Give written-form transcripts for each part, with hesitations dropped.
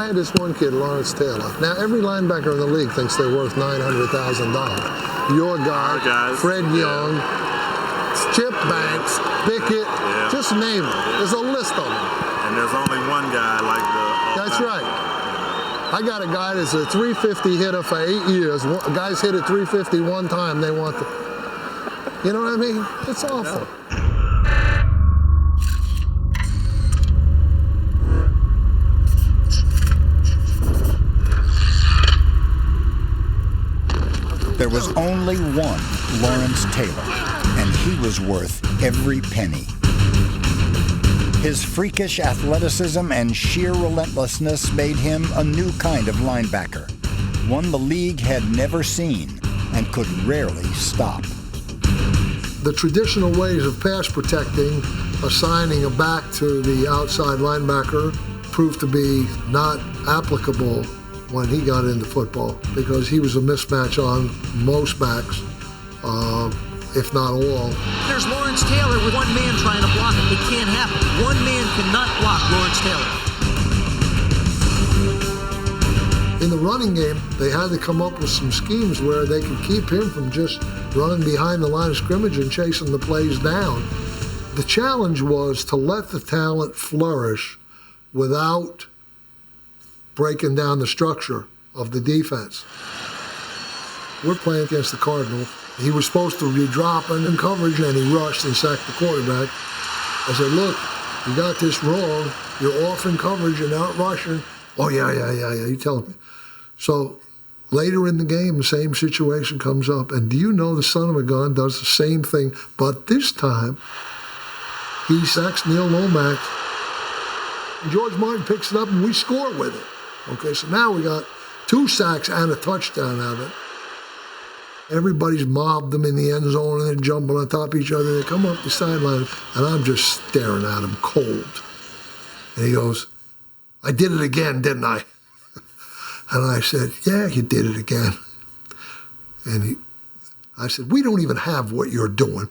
I had this one kid, Lawrence Taylor. Now, every linebacker in the league thinks they're worth $900,000. Your guy, Fred Young, Chip Banks, Bickett, just name it. There's a list of them. And there's only one guy like the... That's right. I got a guy that's a 350 hitter for 8 years. Guys hit at 350 one time, they want the... You know what I mean? It's awful. There was only one Lawrence Taylor, and he was worth every penny. His freakish athleticism and sheer relentlessness made him a new kind of linebacker, one the league had never seen and could rarely stop. The traditional ways of pass protecting, assigning a back to the outside linebacker, proved to be not applicable when he got into football because he was a mismatch on most backs, if not all. There's Lawrence Taylor with one man trying to block him. It can't happen. One man cannot block Lawrence Taylor. In the running game, they had to come up with some schemes where they could keep him from just running behind the line of scrimmage and chasing the plays down. The challenge was to let the talent flourish without breaking down the structure of the defense. We're playing against the Cardinals. He was supposed to be dropping in coverage, and he rushed and sacked the quarterback. I said, look, you got this wrong. You're off in coverage. You're not rushing. Oh, yeah. You tell me. So later in the game, the same situation comes up. And do you know the son of a gun does the same thing, but this time he sacks Neil Lomax. And George Martin picks it up, and we score with it. Okay, so now we got 2 sacks and a touchdown out of it. Everybody's mobbed them in the end zone, and they're jumping on top of each other. They come up the sideline, and I'm just staring at him cold. And he goes, I did it again, didn't I? And I said, yeah, you did it again. And I said, we don't even have what you're doing.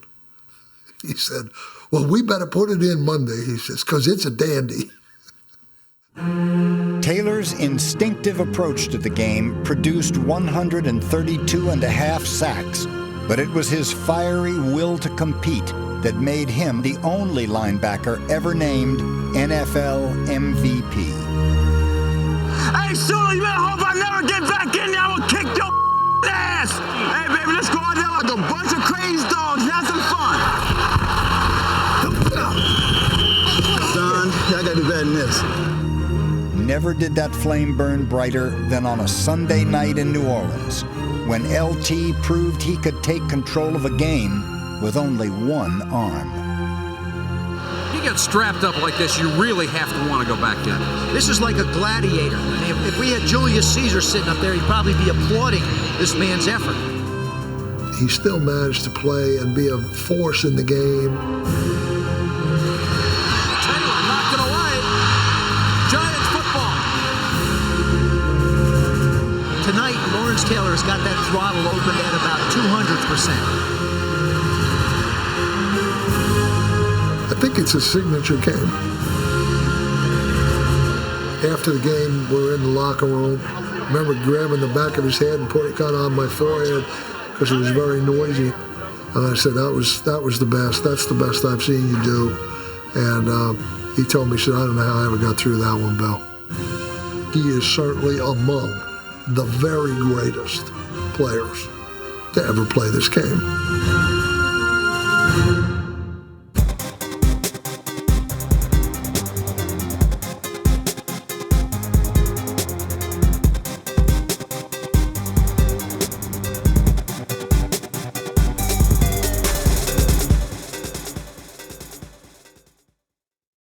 He said, well, we better put it in Monday, he says, because it's a dandy. Taylor's instinctive approach to the game produced 132.5 sacks, but it was his fiery will to compete that made him the only linebacker ever named NFL MVP. Hey, Sula, you better hope I never get back in there. I will kick your ass. Hey, baby, let's go out there like a bunch of crazy dogs. Have some fun. Son, I got to do better than this. Never did that flame burn brighter than on a Sunday night in New Orleans, when LT proved he could take control of a game with only one arm. You get strapped up like this, you really have to want to go back in. This is like a gladiator. I mean, if we had Julius Caesar sitting up there, he'd probably be applauding this man's effort. He still managed to play and be a force in the game. Taylor knocked it away. Giants football. Tonight, Lawrence Taylor has got that throttle open at about 200%. I think it's a signature game. After the game, we're in the locker room. I remember grabbing the back of his head and putting it kind of on my forehead because it was very noisy. And I said, that was the best. That's the best I've seen you do. And he told me, he said, I don't know how I ever got through that one, Bill. He is certainly among the very greatest players to ever play this game.